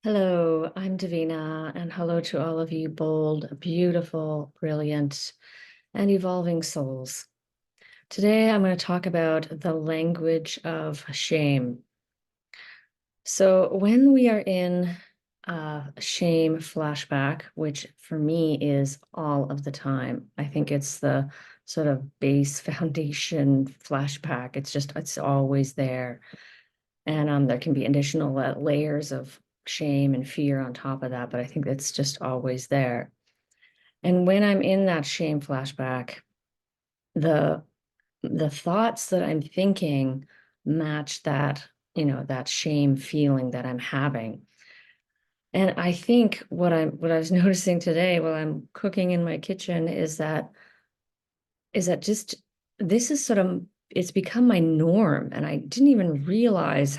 Hello, I'm Davina, and hello to all of you bold, beautiful, brilliant, and evolving souls. Today, I'm going to talk about the language of shame. So, when we are in a shame flashback, which for me is all of the time, I think it's the sort of base foundation flashback. It's always there. And there can be additional layers of shame and fear on top of that, but I think it's just always there. And when I'm in that shame flashback, the the thoughts that I'm thinking match that shame feeling that I'm having. And I think what I was noticing today while I'm cooking in my kitchen is that just this is sort of it's become my norm, and I didn't even realize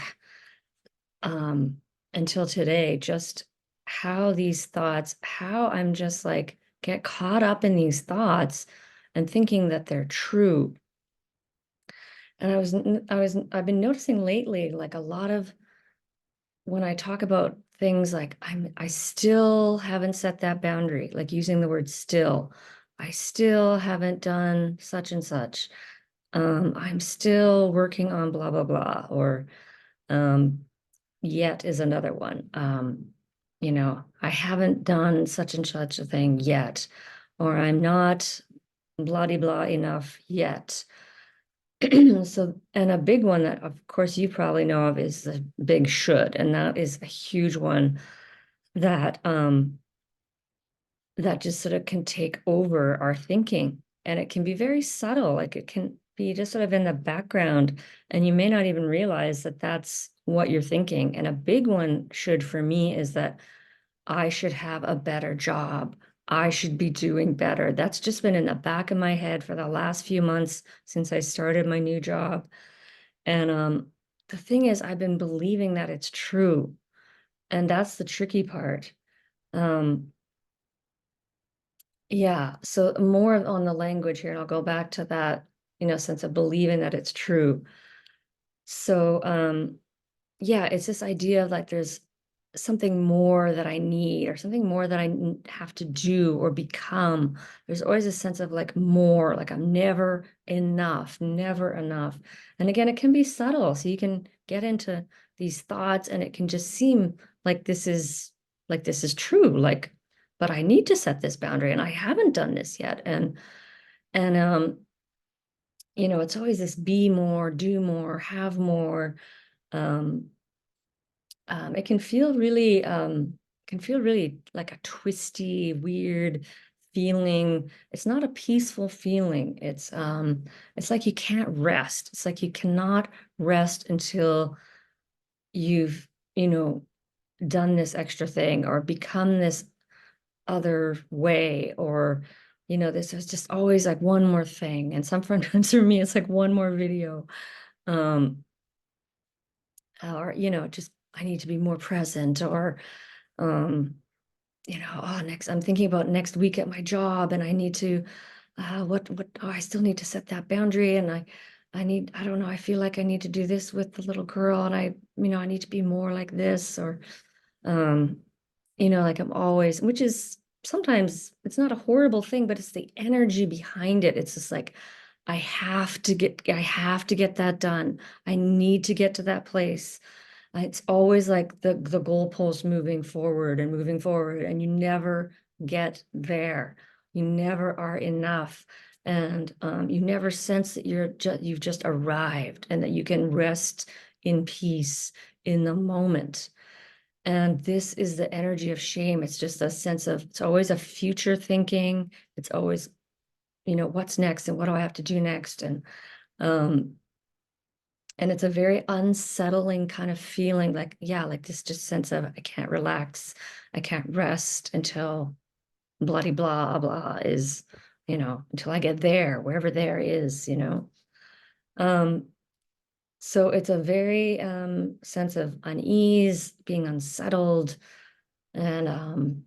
um, until today, just how I'm just like get caught up in these thoughts and thinking that they're true. And I've been noticing lately, like a lot of when I talk about things like I still haven't set that boundary, like using the word still. I still haven't done such and such. I'm still working on blah, blah, blah, or um, yet is another one. I haven't done such and such a thing yet, or I'm not blah de blah enough yet. So, and a big one that, of course, you probably know of is the big should, and that is a huge one that that just sort of can take over our thinking, and it can be very subtle. Like it can be just sort of in the background, and you may not even realize that that's what you're thinking. And a big one should for me is that I should have a better job. I should be doing better. That's just been in the back of my head for the last few months since I started my new job. And the thing is, I've been believing that it's true. And that's the tricky part. Um, yeah, so more on the language here, and I'll go back to that, sense of believing that it's true. So, yeah, it's this idea of like there's something more that I need or something more that have to do or become. There's always a sense of like more, like I'm never enough, never enough. And again, it can be subtle. So you can get into these thoughts and it can just seem like this is true. Like, but I need to set this boundary and I haven't done this yet. And it's always this be more, do more, have more. Um, it can feel really like a twisty, weird feeling. It's not a peaceful feeling. It's like you can't rest. It's like you cannot rest until you've, you know, done this extra thing or become this other way or this is just always like one more thing. And sometimes for me, it's like one more video. Um, or just I need to be more present or um next I'm thinking about next week at my job and I need to I still need to set that boundary and I don't know, I feel like I need to do this with the little girl and I need to be more like this or um like I'm always, which is sometimes it's not a horrible thing, but it's the energy behind it. It's just like I have to get that done. I need to get to that place. It's always like the goalpost moving forward, and you never get there. You never are enough, and you never sense that you've just arrived, and that you can rest in peace in the moment. And this is the energy of shame. It's just a sense of it's always a future thinking. It's always, what's next and what do I have to do next, um, and it's a very unsettling kind of feeling like, yeah, like this just sense of I can't relax, I can't rest until bloody blah blah is, until I get there, wherever there is. Um, so it's a very sense of unease, being unsettled, and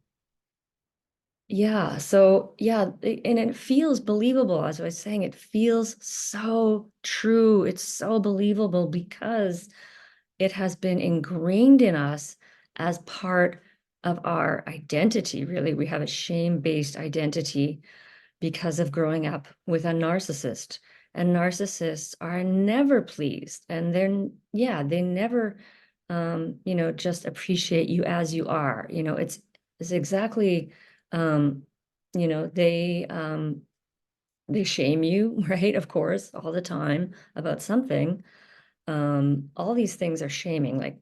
yeah, so yeah, and it feels believable. As I was saying, it feels so true. It's so believable because it has been ingrained in us as part of our identity, really. We have a shame-based identity because of growing up with a narcissist. And narcissists are never pleased. And they never, just appreciate you as you are. It's exactly, um, you know, they shame you, right? Of course, all the time about something. All these things are shaming, like,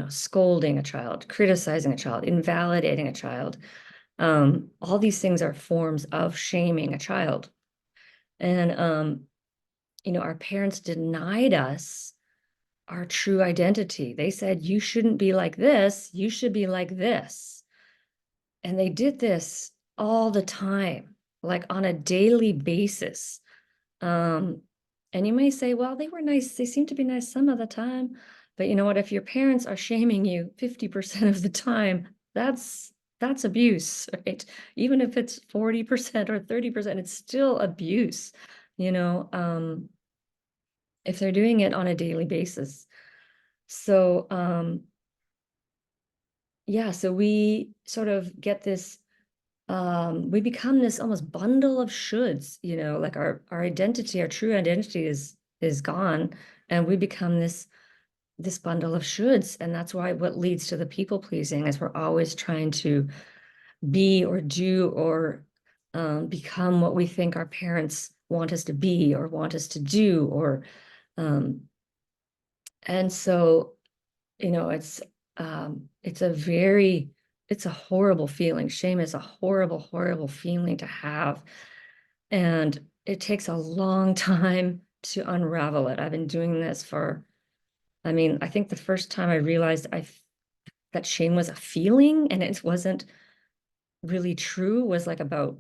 scolding a child, criticizing a child, invalidating a child. All these things are forms of shaming a child. And, our parents denied us our true identity. They said, you shouldn't be like this, you should be like this. And they did this all the time, like on a daily basis. Um, and you may say, well, they were nice. They seem to be nice some of the time. But you know what? If your parents are shaming you 50% of the time, that's abuse, right? Even if it's 40% or 30%, it's still abuse, you know, if they're doing it on a daily basis. So, yeah, so we sort of get this we become this almost bundle of shoulds, like our identity, our true identity is gone, and we become this bundle of shoulds. And that's why what leads to the people pleasing is we're always trying to be or do or become what we think our parents want us to be or want us to do, or um and so it's a very, it's a horrible feeling. Shame is a horrible, horrible feeling to have. And it takes a long time to unravel it. I've been doing this I think the first time I realized that shame was a feeling and it wasn't really true was like about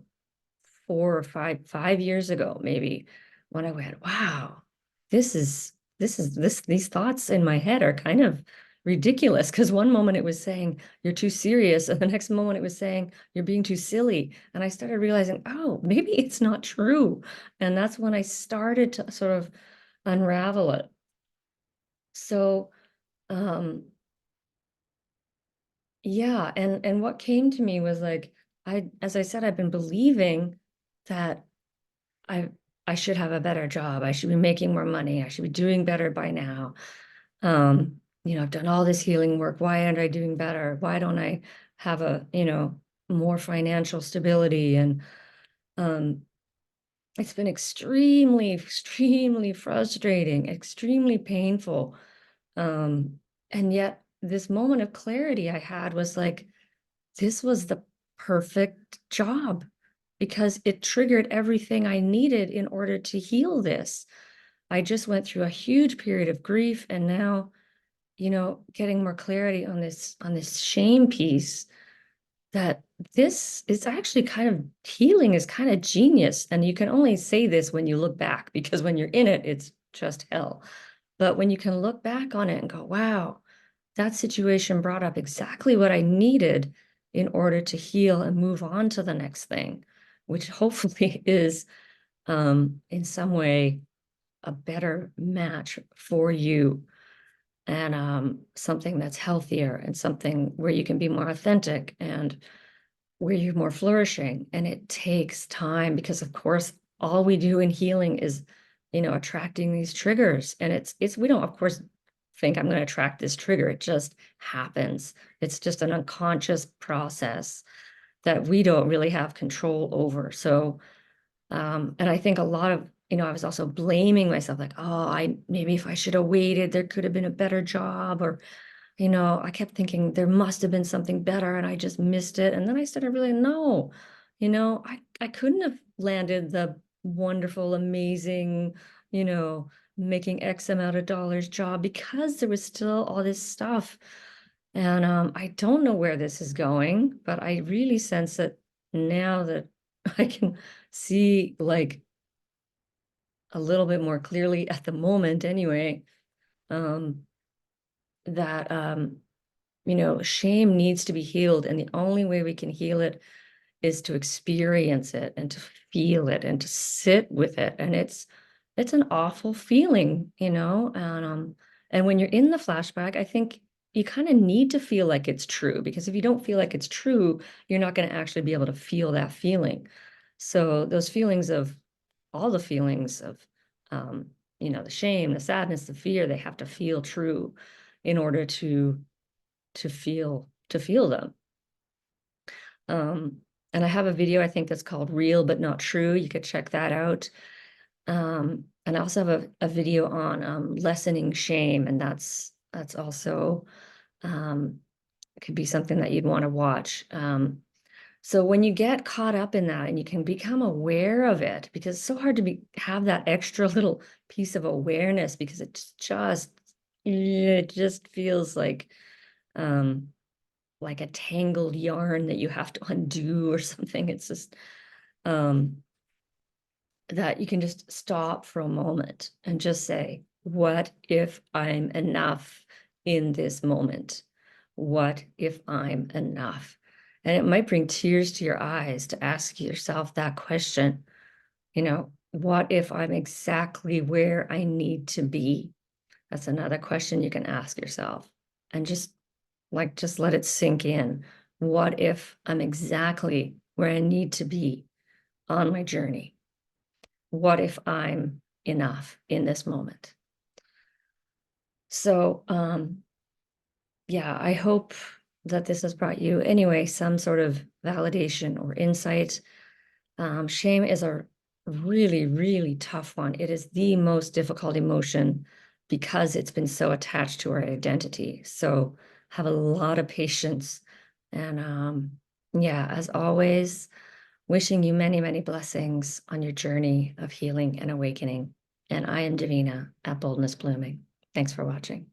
4 or 5 years ago, maybe, when I went, wow, this is these thoughts in my head are kind of ridiculous. Because one moment it was saying you're too serious, and the next moment it was saying you're being too silly. And I started realizing, oh, maybe it's not true. And that's when I started to sort of unravel it. So, um, yeah, and what came to me was like, as I said, I've been believing that I I should have a better job. I should be making more money. I should be doing better by now. I've done all this healing work. Why aren't I doing better? Why don't I have more financial stability? And um, it's been extremely, extremely frustrating, extremely painful. Um, and yet this moment of clarity I had was like, this was the perfect job because it triggered everything I needed in order to heal this. I just went through a huge period of grief, and now, getting more clarity on this shame piece, that this is actually kind of healing is kind of genius. And you can only say this when you look back, because when you're in it, it's just hell. But when you can look back on it and go, wow, that situation brought up exactly what I needed in order to heal and move on to the next thing, which hopefully is in some way a better match for you, and something that's healthier and something where you can be more authentic and where you're more flourishing. And it takes time because, of course, all we do in healing is, attracting these triggers. And we don't, of course, think I'm going to attract this trigger. It just happens. It's just an unconscious process that we don't really have control over. So, and I think a lot of, I was also blaming myself, like, oh, maybe if I should have waited, there could have been a better job, or I kept thinking there must have been something better and I just missed it. And then I started really, no, I couldn't have landed the wonderful, amazing, you know, making X amount of dollars job because there was still all this stuff. And I don't know where this is going, but I really sense that now that I can see like a little bit more clearly at the moment anyway, um, that shame needs to be healed. And the only way we can heal it is to experience it and to feel it and to sit with it. And it's an awful feeling, and when you're in the flashback, I think you kind of need to feel like it's true, because if you don't feel like it's true, you're not going to actually be able to feel that feeling. So those feelings of all the feelings of, um, the shame, the sadness, the fear, they have to feel true in order to feel them. And I have a video, I think, that's called Real But Not True. You could check that out. And I also have a video on lessening shame, and that's also could be something that you'd want to watch. So when you get caught up in that and you can become aware of it, because it's so hard to have that extra little piece of awareness, because it just feels like a tangled yarn that you have to undo or something. It's just um that you can just stop for a moment and just say, what if I'm enough in this moment? What if I'm enough? And it might bring tears to your eyes to ask yourself that question. What if I'm exactly where I need to be? That's another question you can ask yourself. And just let it sink in. What if I'm exactly where I need to be on my journey? What if I'm enough in this moment? So, yeah, I hope that this has brought you, anyway, some sort of validation or insight. Shame is a really, really tough one. It is the most difficult emotion because it's been so attached to our identity. So have a lot of patience. And yeah, as always, wishing you many, many blessings on your journey of healing and awakening. And I am Davina at Boldness Blooming. Thanks for watching.